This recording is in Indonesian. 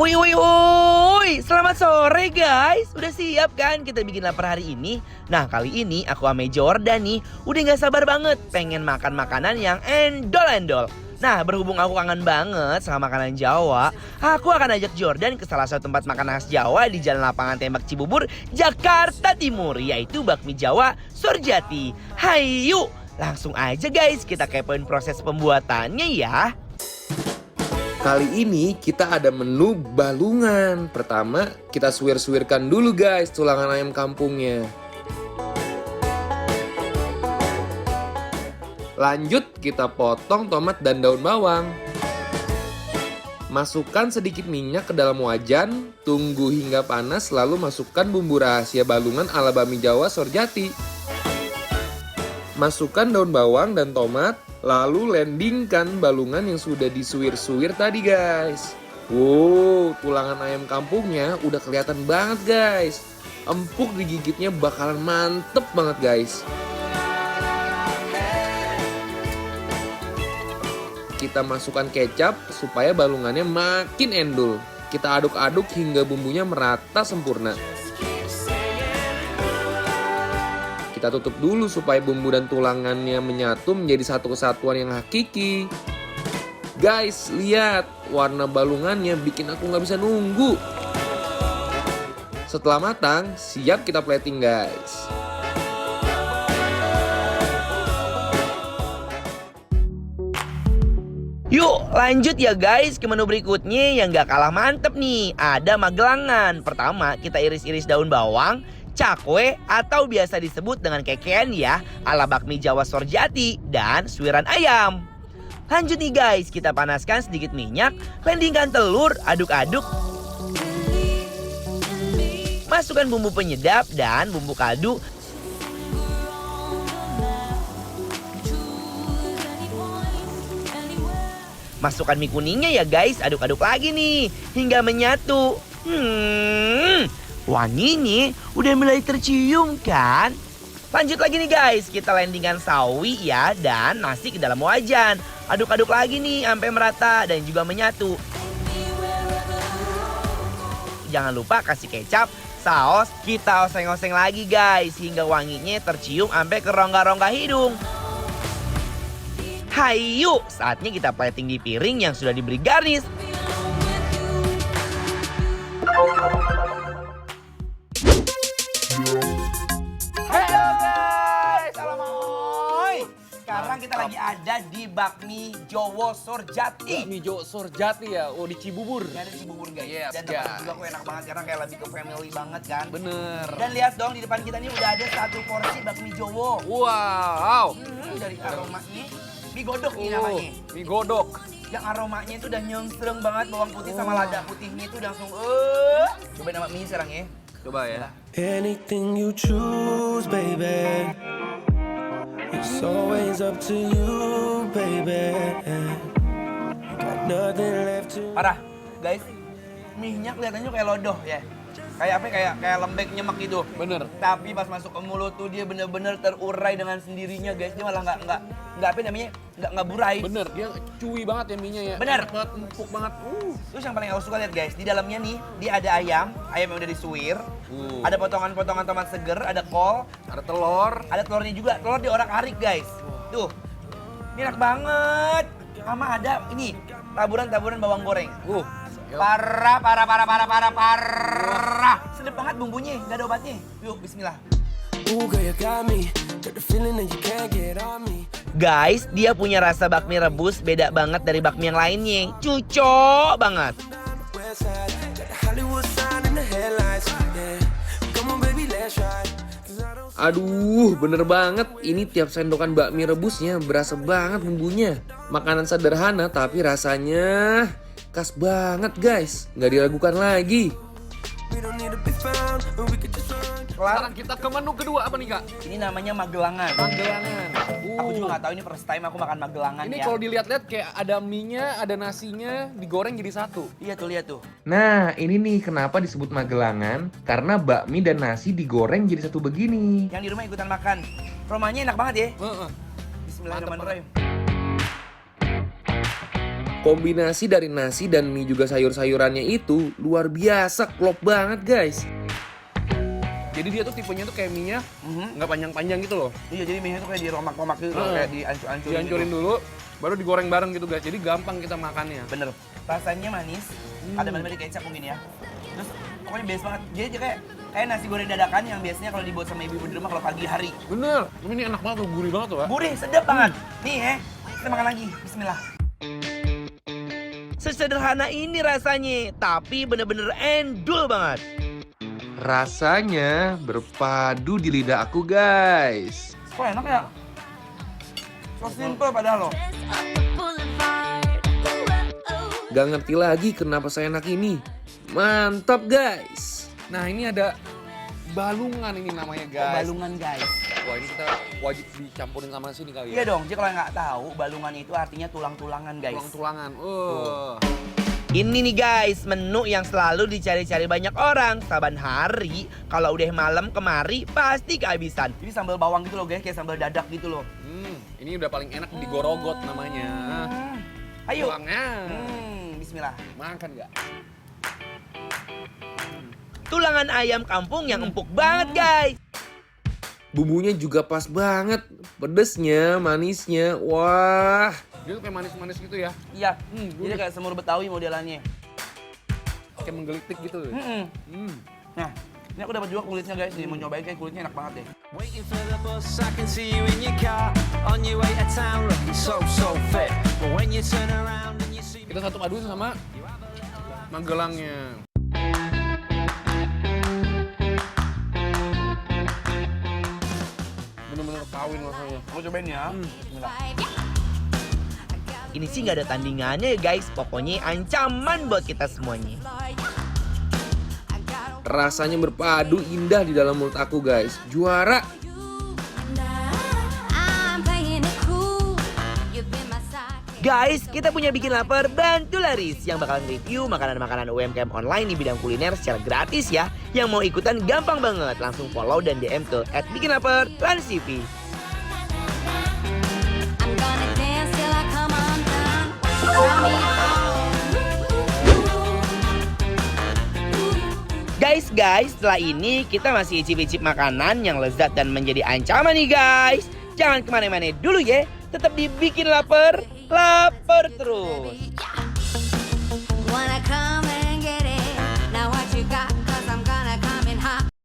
Woi woi woi, selamat sore guys. Udah siap kan kita bikin lapar hari ini? Nah kali ini aku sama Jordan nih udah gak sabar banget pengen makan makanan yang endol-endol. Nah berhubung aku kangen banget sama makanan Jawa, aku akan ajak Jordan ke salah satu tempat makan khas Jawa di Jalan Lapangan Tembak Cibubur, Jakarta Timur, yaitu Bakmi Jawa Surjati. Hayu, langsung aja guys kita kepoin proses pembuatannya ya. Kali ini kita ada menu balungan. Pertama, kita suwir-suwirkan dulu guys tulangan ayam kampungnya. Lanjut, kita potong tomat dan daun bawang. Masukkan sedikit minyak ke dalam wajan, tunggu hingga panas lalu masukkan bumbu rahasia balungan ala bakmi Jawa Surjati. Masukkan daun bawang dan tomat. Lalu landingkan balungan yang sudah disuwir-suwir tadi guys. Wow, tulangan ayam kampungnya udah kelihatan banget guys. Empuk digigitnya bakalan mantep banget guys. Kita masukkan kecap supaya balungannya makin endul. Kita aduk-aduk hingga bumbunya merata sempurna. Kita tutup dulu supaya bumbu dan tulangannya menyatu menjadi satu kesatuan yang hakiki. Guys, lihat warna balungannya bikin aku nggak bisa nunggu. Setelah matang, siap kita plating guys. Yuk lanjut ya guys ke menu berikutnya yang gak kalah mantep nih. Ada magelangan. Pertama kita iris-iris daun bawang, cakwe atau biasa disebut dengan kekean ya, ala bakmi Jawa Surjati dan suiran ayam. Lanjut nih guys, kita panaskan sedikit minyak, landingkan telur, aduk-aduk. Masukkan bumbu penyedap dan bumbu kaldu. Masukkan mie kuningnya ya guys, aduk-aduk lagi nih hingga menyatu. Wanginya udah mulai tercium kan? Lanjut lagi nih guys, kita landingkan sawi ya dan nasi ke dalam wajan. Aduk-aduk lagi nih sampai merata dan juga menyatu. Jangan lupa kasih kecap, saus, kita oseng-oseng lagi guys hingga wanginya tercium sampai ke rongga-rongga hidung. Hayu, saatnya kita plating di piring yang sudah diberi garnish. Halo guys, alamoy. Sekarang kita lagi ada di Bakmi Jawa Surjati. Bakmi Jawa Surjati ya, di Cibubur. Ini ada di Cibubur guys. Yes, dan tempatnya juga kok enak banget karena kayak lebih ke family banget kan. Bener. Dan lihat dong di depan kita ini udah ada satu porsi bakmi Jawa. Wow. Dari aromanya, mie godok ini namanya. Mie godok. Yang aromanya itu udah nyengsreng banget, bawang putih sama lada putihnya itu langsung cobain sama mie sekarang ya. Coba ya. Anything you choose, baby. It's always up to you, baby. Got nothing left to. Parah, guys. Mie-nya kelihatannya kayak lodoh ya. Kayak apa? Kayak lembek nyemek gitu. Bener. Tapi pas masuk ke mulut tuh dia bener-bener terurai dengan sendirinya guys. Dia malah nggak apa namanya? Nggak burai. Bener, dia cuy banget ya mie-nya ya. Bener. Enak banget, empuk banget. Terus yang paling aku suka lihat guys, di dalamnya nih dia ada ayam yang udah disuir. Ada potongan-potongan tomat seger, ada kol, Ada telur. ada telurnya juga. Telur diorak-arik guys. Tuh. Ini enak banget. Sama ada ini taburan-taburan bawang goreng. Parah. Sedap banget bumbunya, nggak ada obatnya. Yuk, bismillah. Ooh, girl, you got me. Got the feeling that you can't get on me. Guys, dia punya rasa bakmi rebus beda banget dari bakmi yang lainnya. Cucok banget. West side, got the Hollywood sign in the headlights. Yeah, come on, baby, let's ride. 'Cause I don't. Aduh, bener banget. Ini tiap sendokan bakmi rebusnya berasa banget bumbunya. Makanan sederhana tapi rasanya khas banget guys. Nggak diragukan lagi. We don't need to be found, and we could just run. Sekarang kita ke menu kedua apa nih kak? Ini namanya magelangan. Magelangan. Aku juga nggak tahu ini first time aku makan magelangan Ini ya. kalau dilihat-lihat kayak ada mie-nya, ada nasinya, digoreng jadi satu. Iya tuh, lihat tuh. Nah, ini nih kenapa disebut magelangan. Karena bakmi dan nasi digoreng jadi satu begini. Yang di rumah ikutan makan. Romanya enak banget ya. Heeh. Bismillahirrahmanirrahim. Kombinasi dari nasi dan mie juga sayur-sayurannya itu luar biasa, klop banget guys. Jadi dia tuh tipenya tuh kayak mie-nya nggak panjang-panjang gitu loh. Iya, jadi mie-nya tuh kayak diromak-romak gitu, kayak dihancur-hancurin. Dihancurin dulu, baru digoreng bareng gitu guys. Jadi gampang kita makannya. Bener. Rasanya manis, ada banget kecap mungkin ya. Terus pokoknya best banget. Jadi kayak nasi goreng dadakan yang biasanya kalau dibuat sama ibu-ibu di rumah kalau pagi hari. Bener, ini enak banget tuh, gurih banget tuh, Pak. Gurih, sedap banget. Nih ya, kita makan lagi. Bismillah. Sesederhana ini rasanya, tapi bener-bener endul banget. Rasanya berpadu di lidah aku guys. Kok enak ya? So simple padahal loh. Gak ngerti lagi kenapa seenak ini. Mantap guys. Nah ini ada balungan ini namanya guys. Balungan guys. Wah ini kita wajib dicampurin sama sini kali Iya ya. dong, jadi kalau nggak tahu, balungan itu artinya tulang-tulangan guys. Tulang-tulangan. Ini nih guys, menu yang selalu dicari-cari banyak orang. Saban hari, kalau udah malam kemari, pasti kehabisan. Ini sambal bawang gitu loh guys, kayak sambal dadak gitu loh. Ini udah paling enak di Gorogot namanya. Ayo. Tulangnya. Bismillah. Makan nggak? Tulangan ayam kampung yang empuk banget guys. Bumbunya juga pas banget. Pedesnya, manisnya, wah. Dia tuh kayak manis-manis gitu ya. Iya, gurih. jadi kayak semur Betawi modelannya. Kayak menggelitik gitu. Nah, ini aku dapat juga kulitnya guys. Nih, mau nyobain kayak kulitnya enak banget deh. Waiting for the bus, I can see you in your car. On your way to town, looking so fit. But when you turn around and you see Kita satu padu sama Magelangnya. Bener-bener kawin rasanya. Aku cobain ya. Bismillah. Ini sih nggak ada tandingannya ya guys. Pokoknya ancaman buat kita semuanya. Rasanya berpadu indah di dalam mulut aku guys. Juara. Guys, kita punya Bikin Lapar Bantu Laris yang bakalan review makanan-makanan UMKM online di bidang kuliner secara gratis ya. Yang mau ikutan gampang banget, langsung follow dan DM ke @bikinlaper_transtv. Guys, setelah ini kita masih icip-icip makanan yang lezat dan menjadi ancaman nih guys. Jangan kemana-mana dulu ya, tetap dibikin lapar terus. Wanna come